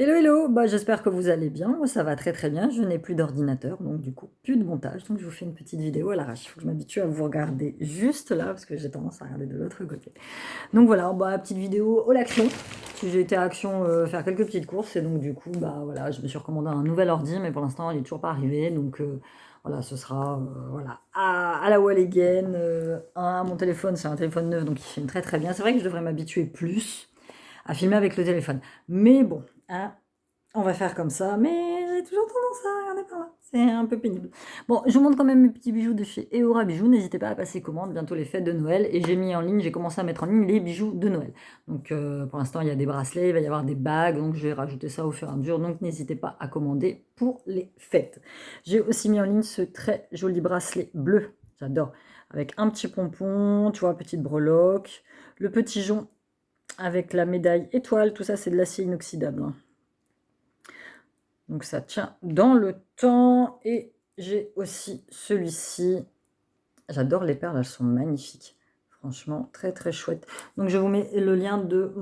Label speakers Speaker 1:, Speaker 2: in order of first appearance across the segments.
Speaker 1: Hello, hello, bah, j'espère que vous allez bien. Moi, ça va très très bien. Je n'ai plus d'ordinateur, donc du coup, plus de montage. Donc, je vous fais une petite vidéo à l'arrache. Il faut que je m'habitue à vous regarder juste là, parce que j'ai tendance à regarder de l'autre côté. Donc voilà, bah, petite vidéo au l'action. Si j'ai été à Action faire quelques petites courses, et donc du coup, bah voilà, je me suis recommandé un nouvel ordi, mais pour l'instant, il n'est toujours pas arrivé. Donc voilà, ce sera voilà, à la wall again. Mon téléphone, c'est un téléphone neuf, donc il filme très très bien. C'est vrai que je devrais m'habituer plus à filmer avec le téléphone. Mais bon, hein, on va faire comme ça, mais j'ai toujours tendance à regarder par là. C'est un peu pénible. Bon, je vous montre quand même mes petits bijoux de chez Eora Bijoux. N'hésitez pas à passer commande, bientôt les fêtes de Noël. Et j'ai commencé à mettre en ligne les bijoux de Noël. Donc pour l'instant, il y a des bracelets, il va y avoir des bagues. Donc je vais rajouter ça au fur et à mesure. Donc n'hésitez pas à commander pour les fêtes. J'ai aussi mis en ligne ce très joli bracelet bleu. J'adore. Avec un petit pompon, tu vois, petite breloque. Le petit jonc avec la médaille étoile. Tout ça, c'est de l'acier inoxydable, hein. Donc ça tient dans le temps. Et j'ai aussi celui-ci. J'adore les perles, elles sont magnifiques. Franchement, très très chouette. Donc je vous mets le lien de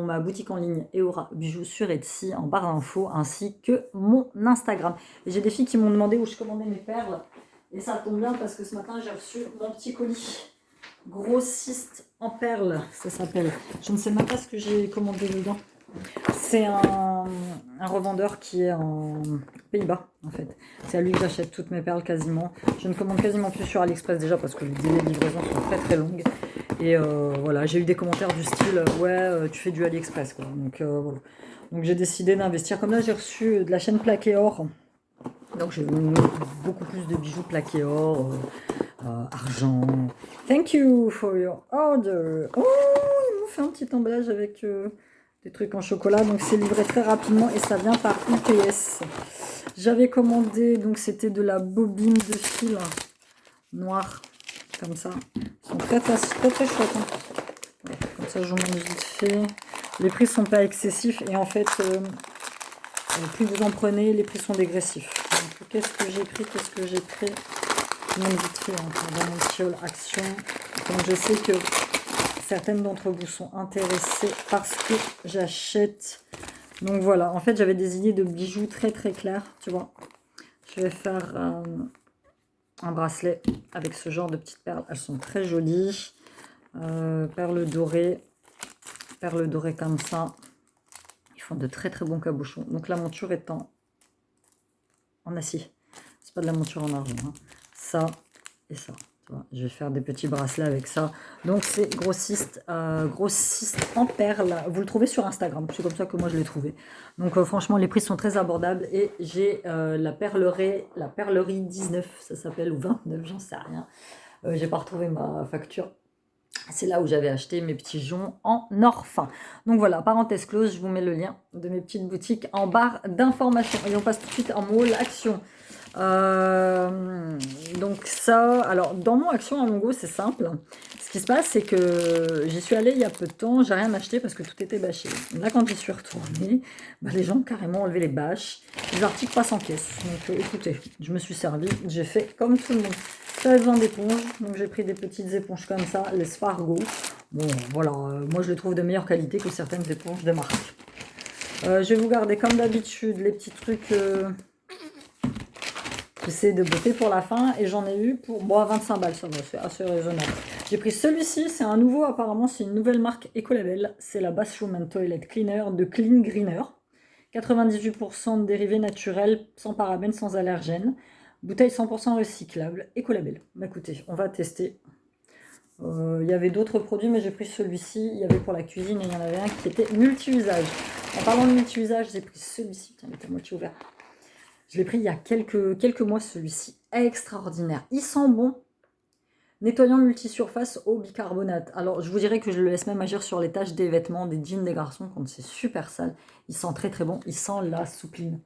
Speaker 1: ma boutique en ligne Eora Bijoux sur Etsy en barre d'infos, ainsi que mon Instagram. Et j'ai des filles qui m'ont demandé où je commandais mes perles. Et ça tombe bien parce que ce matin, j'ai reçu mon petit colis. Grossiste en perles, ça s'appelle. Je ne sais même pas ce que j'ai commandé dedans. C'est un revendeur qui est en Pays-Bas, en fait. C'est à lui que j'achète toutes mes perles quasiment. Je ne commande quasiment plus sur AliExpress déjà parce que les délais de livraison sont très très longues. Et voilà, j'ai eu des commentaires du style ouais, tu fais du AliExpress quoi. Donc voilà. Donc j'ai décidé d'investir. Comme là, j'ai reçu de la chaîne plaqué or. Donc j'ai beaucoup plus de bijoux plaqués or, argent. Thank you for your order. Oh, ils m'ont fait un petit emballage avec des trucs en chocolat. Donc c'est livré très rapidement et ça vient par UPS. J'avais commandé, donc c'était de la bobine de fil noire, comme ça. Ils sont très très chouettes, hein. Ouais, comme ça je vous montre vite fait. Les prix sont pas excessifs et en fait, plus vous en prenez, les prix sont dégressifs. Donc, qu'est-ce que j'ai pris? Je montre vite fait, hein, dans mon fiole Action. Donc je sais que certaines d'entre vous sont intéressées parce que j'achète. Donc voilà, en fait j'avais des idées de bijoux très très clairs, tu vois. Je vais faire un bracelet avec ce genre de petites perles. Elles sont très jolies. Perles dorées comme ça. Ils font de très très bons cabochons. Donc la monture est en acier. C'est pas de la monture en argent, hein. Ça et ça. Je vais faire des petits bracelets avec ça. Donc c'est grossiste en perles. Vous le trouvez sur Instagram. C'est comme ça que moi je l'ai trouvé. Donc franchement les prix sont très abordables. Et j'ai la perlerie 19, ça s'appelle, ou 29, j'en sais rien. J'ai pas retrouvé ma facture. C'est là où j'avais acheté mes petits joncs en or fin. Donc voilà, parenthèse close, je vous mets le lien de mes petites boutiques en barre d'informations. Et on passe tout de suite en mall action. Donc ça, alors dans mon action à Longo, c'est simple. Ce qui se passe, c'est que j'y suis allée il y a peu de temps, j'ai rien acheté parce que tout était bâché. Là, quand j'y suis retournée, bah, les gens ont carrément enlevé les bâches. Les articles passent en caisse. Donc écoutez, je me suis servi, j'ai fait comme tout le monde. J'avais besoin d'éponges, donc j'ai pris des petites éponges comme ça, les Spargo. Bon, voilà, moi je les trouve de meilleure qualité que certaines éponges de marque. Je vais vous garder comme d'habitude les petits trucs... J'essaie de beauté pour la fin et j'en ai eu pour 25 balles, ça va, c'est assez raisonnable. J'ai pris celui-ci, c'est un nouveau, apparemment c'est une nouvelle marque Ecolabel, c'est la Bathroom and Toilet Cleaner de Clean Greener. 98% de dérivés naturels, sans parabènes, sans allergènes. Bouteille 100% recyclable, Ecolabel. Bah écoutez, on va tester. Il y avait d'autres produits, mais j'ai pris celui-ci. Il y avait pour la cuisine et il y en avait un qui était multi-usage. En parlant de multi-usage, j'ai pris celui-ci. Tiens, il est à moitié ouvert. Je l'ai pris il y a quelques mois, celui-ci. Extraordinaire. Il sent bon. Nettoyant multisurface au bicarbonate. Alors, je vous dirais que je le laisse même agir sur les taches des vêtements, des jeans des garçons, quand c'est super sale. Il sent très très bon. Il sent la soupline.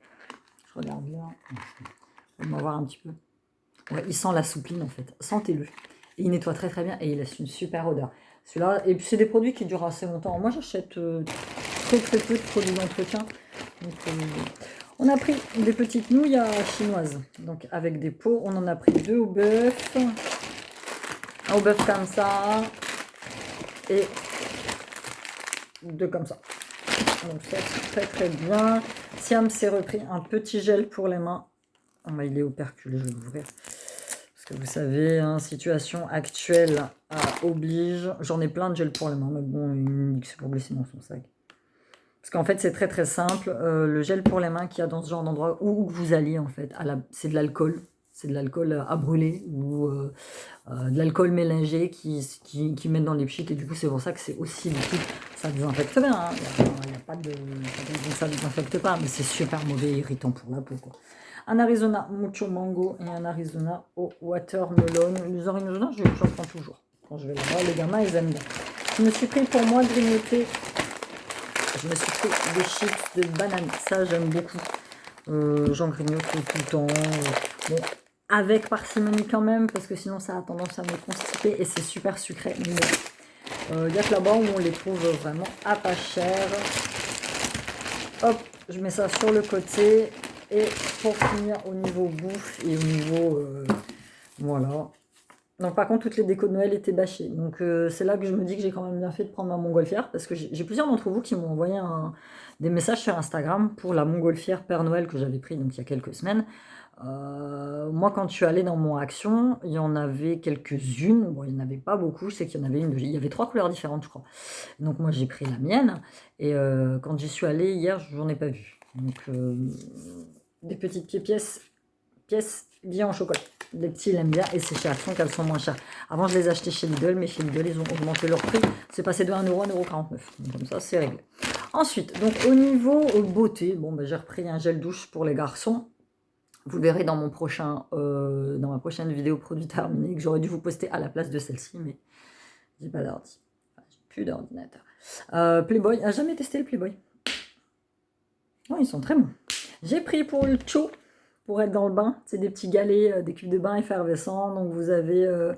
Speaker 1: Je regarde là. On va voir un petit peu. Ouais, il sent la soupline en fait. Sentez-le. Et il nettoie très très bien et il laisse une super odeur. Celui-là, et puis c'est des produits qui durent assez longtemps. Moi, j'achète très très peu de produits d'entretien. Donc, on a pris des petites nouilles chinoises, donc avec des pots. On en a pris 2 au bœuf. Un au bœuf comme ça. Et 2 comme ça. Donc ça, c'est très très bien. Siam s'est repris un petit gel pour les mains. Oh, bah, il est operculé, je vais l'ouvrir. Parce que vous savez, hein, situation actuelle oblige. J'en ai plein de gel pour les mains, mais bon, il me dit que c'est pour glisser dans son sac. Parce qu'en fait, c'est très très simple. Le gel pour les mains qu'il y a dans ce genre d'endroit, où vous alliez en fait, c'est de l'alcool. C'est de l'alcool à brûler ou de l'alcool mélangé qui mettent dans les pchites. Et du coup, c'est pour ça que c'est aussi liquide. Ça désinfecte bien. Hein. Il n'y a pas de... Ça ne désinfecte pas, mais c'est super mauvais et irritant pour la peau, quoi. Un Arizona Mucho Mango et un Arizona au Watermelon. Les Arizona, j'en prends toujours. Quand je vais les voir, les gamins, ils aiment bien. Je me suis pris pour moi de grignoter. Je me suis pris des chips de banane. Ça, j'aime beaucoup. J'en grignote tout le temps. Bon, avec parcimonie quand même, parce que sinon, ça a tendance à me constiper et c'est super sucré. Il n'y a que là-bas où on les trouve vraiment à pas cher. Hop, je mets ça sur le côté. Et pour finir, au niveau bouffe et au niveau... voilà. Donc par contre, toutes les décos de Noël étaient bâchées. Donc c'est là que je me dis que j'ai quand même bien fait de prendre ma montgolfière. Parce que j'ai plusieurs d'entre vous qui m'ont envoyé des messages sur Instagram pour la montgolfière Père Noël que j'avais pris donc il y a quelques semaines. Moi, quand je suis allée dans mon Action, il y en avait quelques-unes. Bon, il n'y en avait pas beaucoup. Je sais qu'il y en avait il y avait 3 couleurs différentes, je crois. Donc moi, j'ai pris la mienne. Et quand j'y suis allée hier, j'en ai pas vu. Donc des petites pièces bien en chocolat. Les petits, ils aiment bien et c'est chez Action qu'elles sont moins chères. Avant, je les achetais chez Lidl, mais chez Lidl, ils ont augmenté leur prix. C'est passé de 1 euro à 1,49 €. Donc, comme ça, c'est réglé. Ensuite, donc au niveau beauté, bon, ben, j'ai repris un gel douche pour les garçons. Vous le verrez dans ma prochaine vidéo produit terminé que j'aurais dû vous poster à la place de celle-ci, mais j'ai pas d'ordi. Enfin, j'ai plus d'ordinateur. Playboy, jamais testé le Playboy. Oh, ils sont très bons. J'ai pris pour le Cho. Pour être dans le bain, c'est des petits galets, des cubes de bain effervescents. Donc vous avez...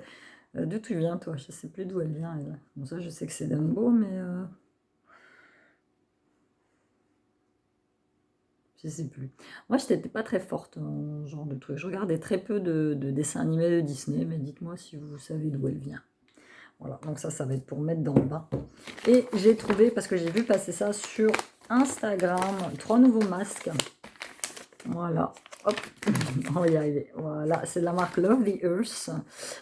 Speaker 1: d'où tu viens, toi? Je sais plus d'où elle vient, elle. Bon, ça, je sais que c'est Dumbo, mais... je sais plus. Moi, je n'étais pas très forte en genre de truc. Je regardais très peu de dessins animés de Disney, mais dites-moi si vous savez d'où elle vient. Voilà, donc ça va être pour mettre dans le bain. Et j'ai trouvé, parce que j'ai vu passer ça sur Instagram, 3 nouveaux masques. Voilà. Hop, on va y arriver. Voilà, c'est de la marque Love the Earth.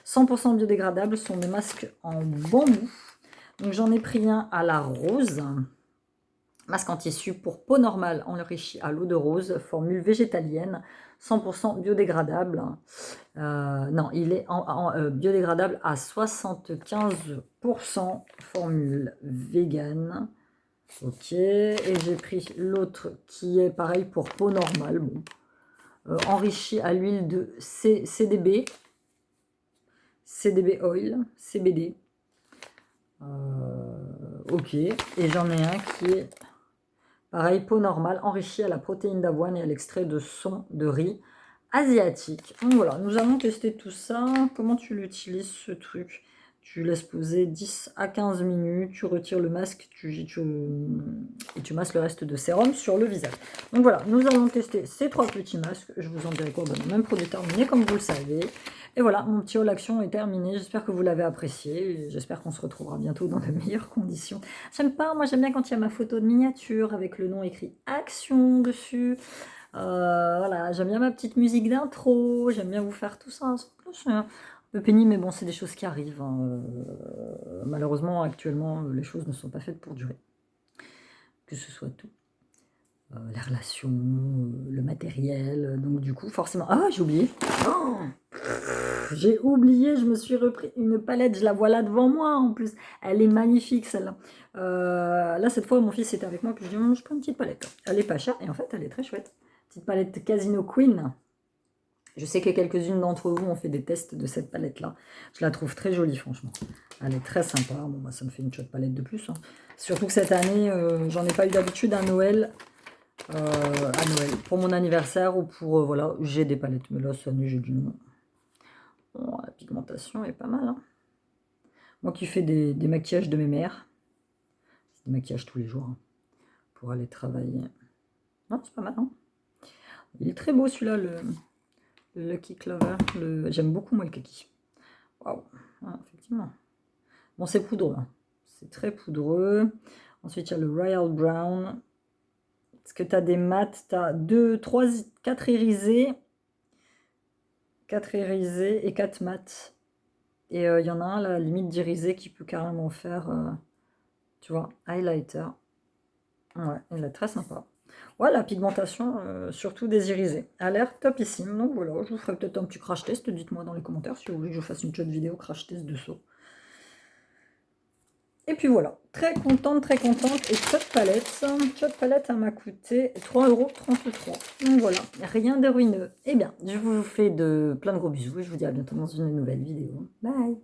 Speaker 1: 100% biodégradables, sont des masques en bambou. Donc j'en ai pris un à la rose. Masque en tissu pour peau normale enrichi à l'eau de rose, formule végétalienne, 100% biodégradable. Non, il est biodégradable à 75%, formule vegan. Ok, et j'ai pris l'autre qui est pareil pour peau normale. Bon. Enrichi à l'huile de CDB oil, CBD. Ok, et j'en ai un qui est pareil, peau normale, enrichi à la protéine d'avoine et à l'extrait de son de riz asiatique. Donc voilà, nous allons tester tout ça. Comment tu l'utilises ce truc? Tu laisses poser 10 à 15 minutes, tu retires le masque et tu masses le reste de sérum sur le visage. Donc voilà, nous allons tester ces 3 petits masques. Je vous en dirai quoi? Bon, même produit terminé, comme vous le savez. Et voilà, mon petit haul action est terminé. J'espère que vous l'avez apprécié. J'espère qu'on se retrouvera bientôt dans de meilleures conditions. Moi j'aime bien quand il y a ma photo de miniature avec le nom écrit Action dessus. Voilà, j'aime bien ma petite musique d'intro. J'aime bien vous faire tout ça. C'est un peu pénible, mais bon, c'est des choses qui arrivent. Hein. Malheureusement, actuellement, les choses ne sont pas faites pour durer. Que ce soit tout. Les relations, le matériel. Donc du coup, forcément... Ah, j'ai oublié. Oh, j'ai oublié, je me suis repris une palette. Je la vois là devant moi en plus. Elle est magnifique celle-là. Là, cette fois, mon fils était avec moi. Puis je dis, je prends une petite palette. Elle est pas chère et en fait, elle est très chouette. Petite palette Casino Queen. Je sais que quelques-unes d'entre vous ont fait des tests de cette palette-là. Je la trouve très jolie, franchement. Elle est très sympa. Bon, bah, ça me fait une chouette palette de plus. Hein. Surtout que cette année, j'en ai pas eu d'habitude à Noël. Pour mon anniversaire ou pour... voilà, j'ai des palettes. Mais là, cette année, j'ai du non. Bon, la pigmentation est pas mal. Hein. Moi qui fais des maquillages de mes mères. Des maquillages tous les jours. Hein, pour aller travailler. Non, c'est pas mal. Hein. Il est très beau celui-là, le Lucky Clover. J'aime beaucoup moi le kaki. Waouh, ah, effectivement. Bon, c'est poudreux. Hein. C'est très poudreux. Ensuite, il y a le Royal Brown. Parce que tu as des mats, tu as 2, 3, 4 irisés. 4 irisés et 4 mats. Et il y en a un, la limite d'irisé, qui peut carrément faire, tu vois, highlighter. Ouais, il est très sympa. Ouais, la pigmentation, surtout des irisés, a l'air topissime. Donc voilà, je vous ferai peut-être un petit crash test. Dites-moi dans les commentaires si vous voulez que je fasse une petite vidéo crash test de saut. Et puis voilà, très contente, très contente. Et Shot Palette, Shot Palette, ça m'a coûté 3,33 €. Donc voilà, rien de ruineux. Eh bien, je vous fais plein de gros bisous et je vous dis à bientôt dans une nouvelle vidéo. Bye!